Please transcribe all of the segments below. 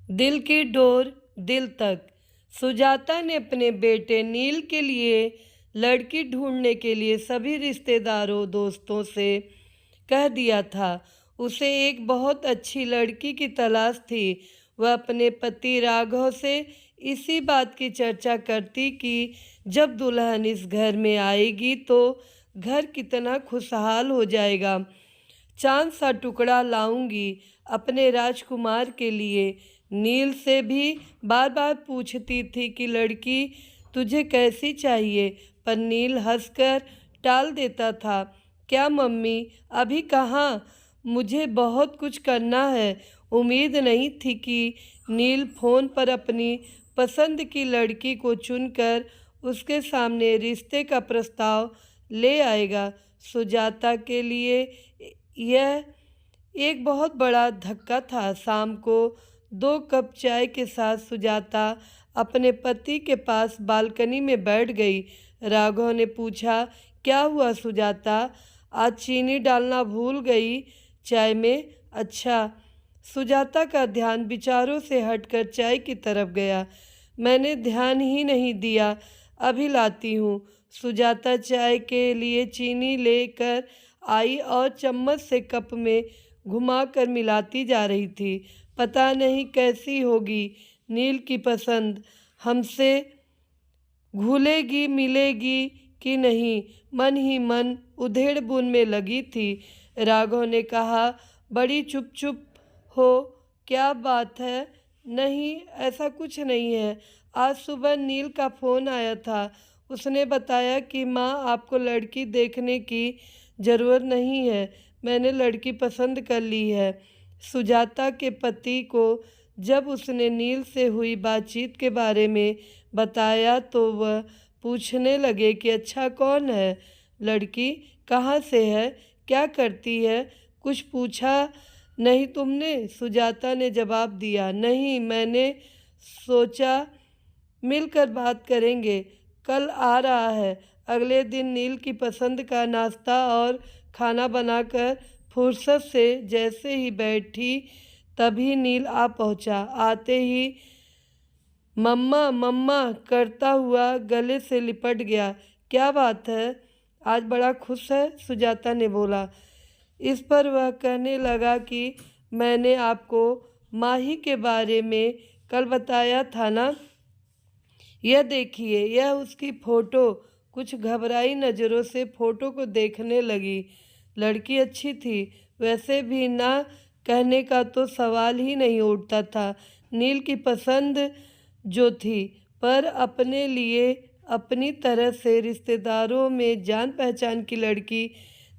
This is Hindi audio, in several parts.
दिल की डोर दिल तक। सुजाता ने अपने बेटे नील के लिए लड़की ढूंढने के लिए सभी रिश्तेदारों दोस्तों से कह दिया था। उसे एक बहुत अच्छी लड़की की तलाश थी। वह अपने पति राघव से इसी बात की चर्चा करती कि जब दुल्हन इस घर में आएगी तो घर कितना खुशहाल हो जाएगा। चांद सा टुकड़ा लाऊंगी अपने राजकुमार के लिए। नील से भी बार बार पूछती थी कि लड़की तुझे कैसी चाहिए, पर नील हंसकर टाल देता था। क्या मम्मी, अभी कहाँ, मुझे बहुत कुछ करना है। उम्मीद नहीं थी कि नील फ़ोन पर अपनी पसंद की लड़की को चुनकर उसके सामने रिश्ते का प्रस्ताव ले आएगा। सुजाता के लिए यह एक बहुत बड़ा धक्का था। शाम को 2 कप चाय के साथ सुजाता अपने पति के पास बालकनी में बैठ गई। राघव ने पूछा, क्या हुआ सुजाता, आज चीनी डालना भूल गई चाय में? अच्छा। सुजाता का ध्यान विचारों से हटकर चाय की तरफ गया। मैंने ध्यान ही नहीं दिया, अभी लाती हूँ। सुजाता चाय के लिए चीनी लेकर आई और चम्मच से कप में घुमाकर मिलाती जा रही थी। पता नहीं कैसी होगी नील की पसंद, हमसे घुलेगी मिलेगी कि नहीं, मन ही मन उधेड़-बुन में लगी थी। राघव ने कहा, बड़ी चुप चुप हो, क्या बात है? नहीं, ऐसा कुछ नहीं है। आज सुबह नील का फ़ोन आया था। उसने बताया कि माँ, आपको लड़की देखने की ज़रूरत नहीं है, मैंने लड़की पसंद कर ली है। सुजाता के पति को जब उसने नील से हुई बातचीत के बारे में बताया तो वह पूछने लगे कि अच्छा, कौन है लड़की, कहाँ से है, क्या करती है? कुछ पूछा नहीं तुमने? सुजाता ने जवाब दिया, नहीं, मैंने सोचा मिलकर बात करेंगे। कल आ रहा है। अगले दिन नील की पसंद का नाश्ता और खाना बनाकर फुर्सत से जैसे ही बैठी तभी नील आ पहुंचा। आते ही मम्मा मम्मा करता हुआ गले से लिपट गया। क्या बात है, आज बड़ा खुश है? सुजाता ने बोला। इस पर वह कहने लगा कि मैंने आपको माही के बारे में कल बताया था ना, यह देखिए, यह उसकी फ़ोटो। कुछ घबराई नज़रों से फ़ोटो को देखने लगी। लड़की अच्छी थी, वैसे भी ना कहने का तो सवाल ही नहीं उठता था। नील की पसंद जो थी, पर अपने लिए अपनी तरह से रिश्तेदारों में जान पहचान की लड़की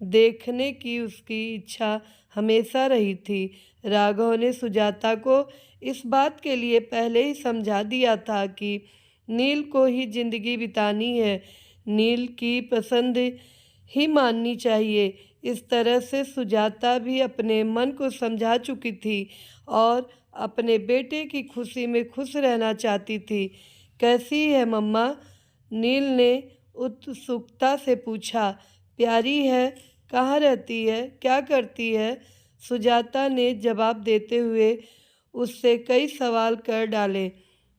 देखने की उसकी इच्छा हमेशा रही थी। राघव ने सुजाता को इस बात के लिए पहले ही समझा दिया था कि नील को ही जिंदगी बितानी है, नील की पसंद ही माननी चाहिए। इस तरह से सुजाता भी अपने मन को समझा चुकी थी और अपने बेटे की खुशी में खुश रहना चाहती थी। कैसी है मम्मा? नील ने उत्सुकता से पूछा। प्यारी है। कहाँ रहती है, क्या करती है? सुजाता ने जवाब देते हुए उससे कई सवाल कर डाले।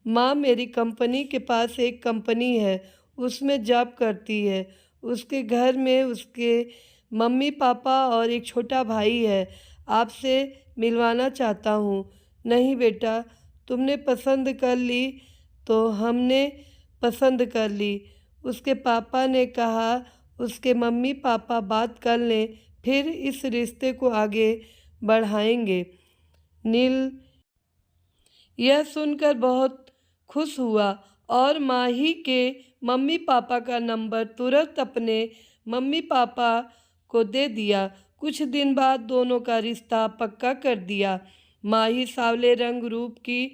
माँ, मेरी कंपनी के पास एक कंपनी है, उसमें जॉब करती है। उसके घर में उसके मम्मी पापा और एक छोटा भाई है। आपसे मिलवाना चाहता हूँ। नहीं बेटा, तुमने पसंद कर ली तो हमने पसंद कर ली। उसके पापा ने कहा उसके मम्मी पापा बात कर लें, फिर इस रिश्ते को आगे बढ़ाएंगे। नील यह सुनकर बहुत खुश हुआ और माही के मम्मी पापा का नंबर तुरंत अपने मम्मी पापा को दे दिया। कुछ दिन बाद दोनों का रिश्ता पक्का कर दिया। माही सांवले रंग रूप की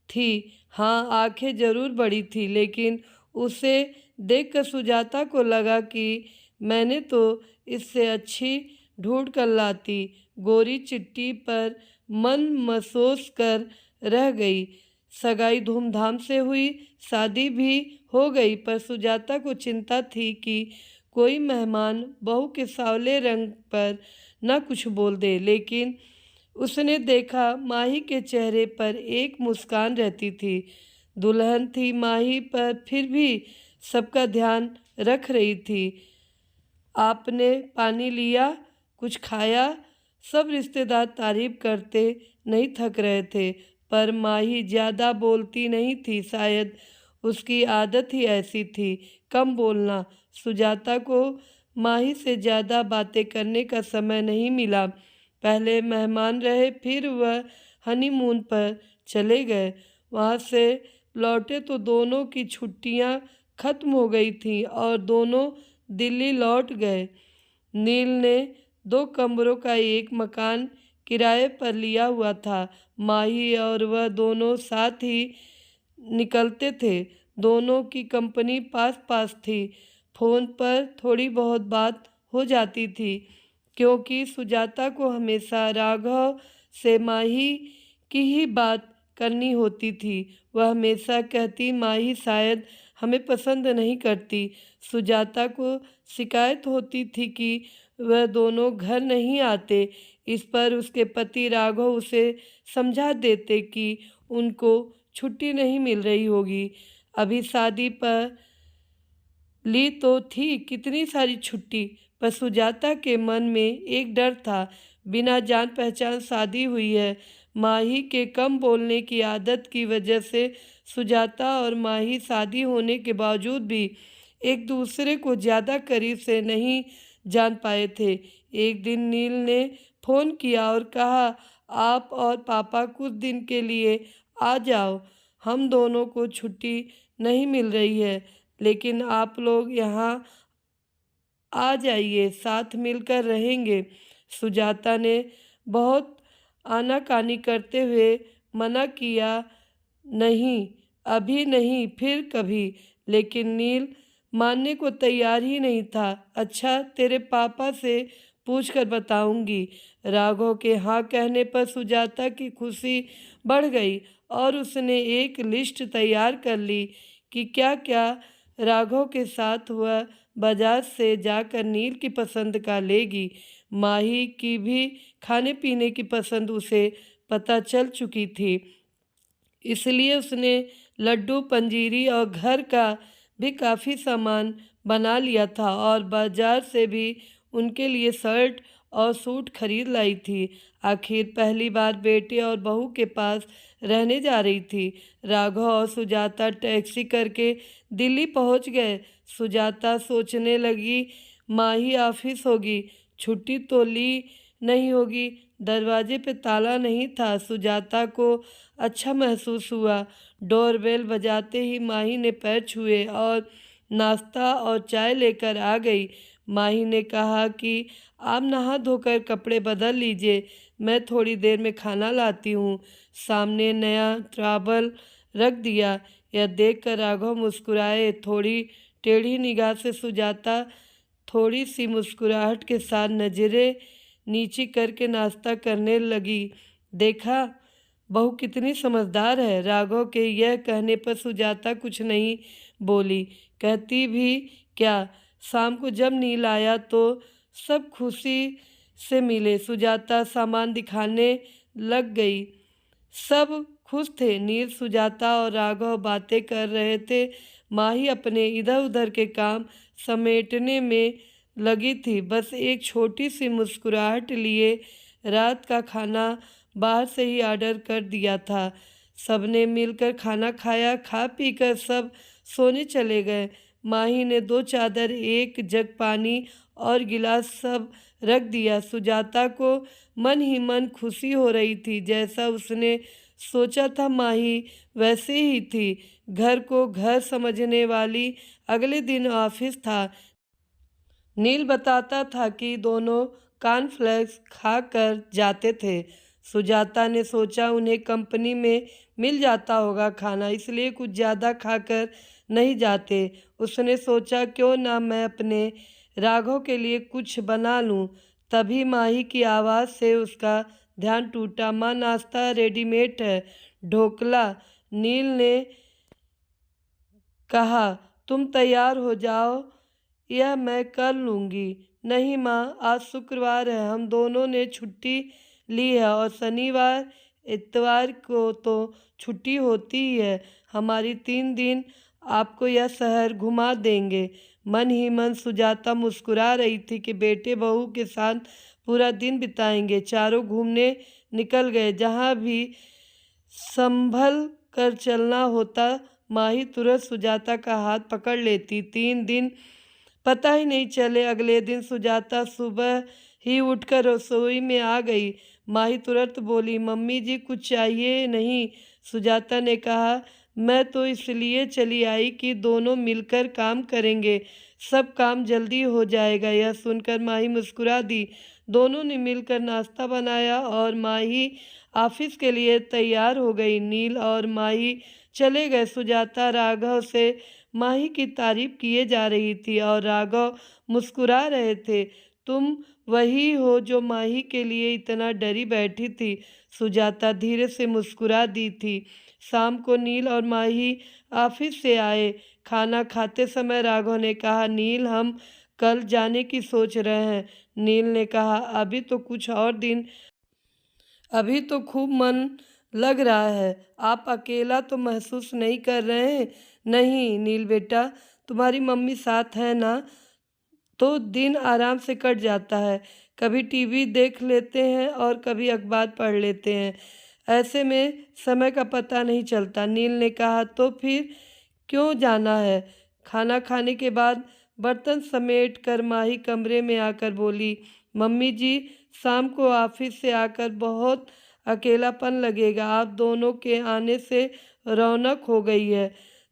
थी। हाँ, आंखें जरूर बड़ी थी, लेकिन उसे देखकर सुजाता को लगा कि मैंने तो इससे अच्छी ढूंढ कर लाती। गोरी चिट्टी पर मन मसोस कर रह गई। सगाई धूमधाम से हुई, शादी भी हो गई, पर सुजाता को चिंता थी कि कोई मेहमान बहू के सांवले रंग पर न कुछ बोल दे। लेकिन उसने देखा माही के चेहरे पर एक मुस्कान रहती थी। दुल्हन थी माही, पर फिर भी सबका ध्यान रख रही थी। आपने पानी लिया, कुछ खाया? सब रिश्तेदार तारीफ करते नहीं थक रहे थे, पर माही ज़्यादा बोलती नहीं थी। शायद उसकी आदत ही ऐसी थी, कम बोलना। सुजाता को माही से ज़्यादा बातें करने का समय नहीं मिला। पहले मेहमान रहे, फिर वह हनीमून पर चले गए। वहाँ से लौटे तो दोनों की छुट्टियाँ खत्म हो गई थीं और दोनों दिल्ली लौट गए। नील ने 2 कमरों का एक मकान किराए पर लिया हुआ था। माही और वह दोनों साथ ही निकलते थे। दोनों की कंपनी पास पास थी। फ़ोन पर थोड़ी बहुत बात हो जाती थी, क्योंकि सुजाता को हमेशा राघव से माही की ही बात करनी होती थी। वह हमेशा कहती, माही शायद हमें पसंद नहीं करती। सुजाता को शिकायत होती थी कि वह दोनों घर नहीं आते। इस पर उसके पति राघव उसे समझा देते कि उनको छुट्टी नहीं मिल रही होगी। अभी शादी पर ली तो थी कितनी सारी छुट्टी, पर सुजाता के मन में एक डर था। बिना जान पहचान शादी हुई है। माही के कम बोलने की आदत की वजह से सुजाता और माही शादी होने के बावजूद भी एक दूसरे को ज़्यादा करीब से नहीं जान पाए थे। एक दिन नील ने फ़ोन किया और कहा, आप और पापा कुछ दिन के लिए आ जाओ। हम दोनों को छुट्टी नहीं मिल रही है, लेकिन आप लोग यहाँ आ जाइए, साथ मिलकर रहेंगे। सुजाता ने बहुत आनाकानी करते हुए मना किया, नहीं, अभी नहीं, फिर कभी। लेकिन नील मानने को तैयार ही नहीं था। अच्छा, तेरे पापा से पूछ कर बताऊंगी। राघव के हाँ कहने पर सुजाता की खुशी बढ़ गई और उसने एक लिस्ट तैयार कर ली कि क्या क्या राघव के साथ वह बाजार से जाकर नील की पसंद का लेगी। माही की भी खाने पीने की पसंद उसे पता चल चुकी थी, इसलिए उसने लड्डू, पंजीरी और घर का भी काफ़ी सामान बना लिया था और बाजार से भी उनके लिए शर्ट और सूट खरीद लाई थी। आखिर पहली बार बेटे और बहू के पास रहने जा रही थी। राघव और सुजाता टैक्सी करके दिल्ली पहुंच गए। सुजाता सोचने लगी, माही ऑफिस होगी, छुट्टी तो ली नहीं होगी। दरवाजे पे ताला नहीं था। सुजाता को अच्छा महसूस हुआ। डोरबेल बजाते ही माही ने पैर छुए और नाश्ता और चाय लेकर आ गई। माही ने कहा कि आप नहा धोकर कपड़े बदल लीजिए, मैं थोड़ी देर में खाना लाती हूँ। सामने नया ट्रैवल रख दिया। यह देखकर राघव मुस्कुराए। थोड़ी टेढ़ी निगाह से सुजाता थोड़ी सी मुस्कुराहट के साथ नजरें नीची करके नाश्ता करने लगी। देखा, बहू कितनी समझदार है। राघव के यह कहने पर सुजाता कुछ नहीं बोली। कहती भी क्या, शाम को जब नील आया तो सब खुशी से मिले। सुजाता सामान दिखाने लग गई। सब खुश थे। नील, सुजाता और राघव बातें कर रहे थे। माही अपने इधर उधर के काम समेटने में लगी थी। बस एक छोटी सी मुस्कुराहट लिए रात का खाना बाहर से ही ऑर्डर कर दिया था। सबने मिलकर खाना खाया। खा पी कर सब सोने चले गए। माही ने 2 चादर, एक जग पानी और गिलास सब रख दिया। सुजाता को मन ही मन खुशी हो रही थी। जैसा उसने सोचा था माही वैसे ही थी। घर को घर समझने वाली। अगले दिन ऑफिस था। नील बताता था कि दोनों कॉर्नफ्लेक्स खा कर जाते थे। सुजाता ने सोचा उन्हें कंपनी में मिल जाता होगा खाना, इसलिए कुछ ज़्यादा खाकर नहीं जाते। उसने सोचा, क्यों ना मैं अपने राघव के लिए कुछ बना लूं। तभी माही की आवाज़ से उसका ध्यान टूटा। माँ, नाश्ता रेडीमेड है, ढोकला। नील ने कहा, तुम तैयार हो जाओ, यह मैं कर लूँगी। नहीं माँ, आज शुक्रवार है, हम दोनों ने छुट्टी ली है और शनिवार इतवार को तो छुट्टी होती ही है। हमारी 3 दिन आपको यह शहर घुमा देंगे। मन ही मन सुजाता मुस्कुरा रही थी कि बेटे बहू के साथ पूरा दिन बिताएंगे। चारों घूमने निकल गए। जहाँ भी संभल कर चलना होता माही तुरंत सुजाता का हाथ पकड़ लेती। 3 दिन पता ही नहीं चले। अगले दिन सुजाता सुबह ही उठकर रसोई में आ गई। माही तुरंत बोली, मम्मी जी कुछ चाहिए नहीं? सुजाता ने कहा, मैं तो इसलिए चली आई कि दोनों मिलकर काम करेंगे, सब काम जल्दी हो जाएगा। यह सुनकर माही मुस्कुरा दी। दोनों ने मिलकर नाश्ता बनाया और माही ऑफिस के लिए तैयार हो गई। नील और माही चले गए। सुजाता राघव से माही की तारीफ किए जा रही थी और राघव मुस्कुरा रहे थे। तुम वही हो जो माही के लिए इतना डरी बैठी थी? सुजाता धीरे से मुस्कुरा दी थी। शाम को नील और माही ऑफिस से आए। खाना खाते समय राघव ने कहा, नील हम कल जाने की सोच रहे हैं। नील ने कहा, अभी तो खूब मन लग रहा है। आप अकेला तो महसूस नहीं कर रहे हैं? नहीं नील बेटा, तुम्हारी मम्मी साथ है ना, तो दिन आराम से कट जाता है। कभी टीवी देख लेते हैं और कभी अखबार पढ़ लेते हैं। ऐसे में समय का पता नहीं चलता। नील ने कहा, तो फिर क्यों जाना है? खाना खाने के बाद बर्तन समेट कर माही कमरे में आकर बोली, मम्मी जी शाम को ऑफिस से आकर बहुत अकेलापन लगेगा। आप दोनों के आने से रौनक हो गई है।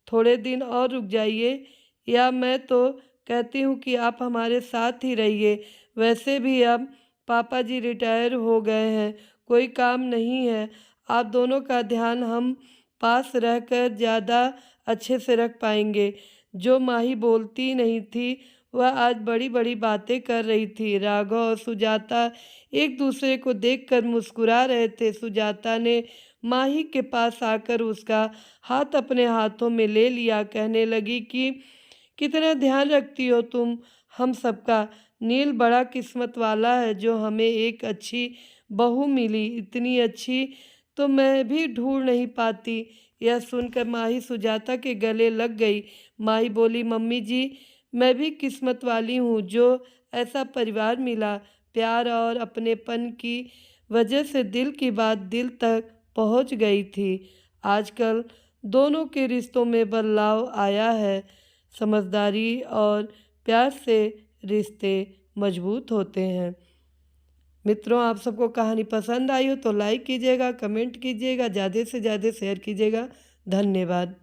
थोड़े दिन और रुक जाइए, या मैं तो कहती हूँ कि आप हमारे साथ ही रहिए। वैसे भी अब पापा जी रिटायर हो गए हैं, कोई काम नहीं है। आप दोनों का ध्यान हम पास रहकर ज़्यादा अच्छे से रख पाएंगे। जो माही बोलती नहीं थी वह आज बड़ी बड़ी बातें कर रही थी। राघव और सुजाता एक दूसरे को देखकर मुस्कुरा रहे थे। सुजाता ने माही के पास आकर उसका हाथ अपने हाथों में ले लिया। कहने लगी कि कितना ध्यान रखती हो तुम हम सबका। नील बड़ा किस्मत वाला है जो हमें एक अच्छी बहू मिली। इतनी अच्छी तो मैं भी ढूंढ नहीं पाती। यह सुनकर माही सुजाता के गले लग गई। माही बोली, मम्मी जी मैं भी किस्मत वाली हूँ जो ऐसा परिवार मिला। प्यार और अपनेपन की वजह से दिल की बात दिल तक पहुँच गई थी। आजकल दोनों के रिश्तों में बदलाव आया है। समझदारी और प्यार से रिश्ते मजबूत होते हैं। मित्रों, आप सबको कहानी पसंद आई हो तो लाइक कीजिएगा, कमेंट कीजिएगा, ज़्यादा से ज़्यादा शेयर कीजिएगा। धन्यवाद।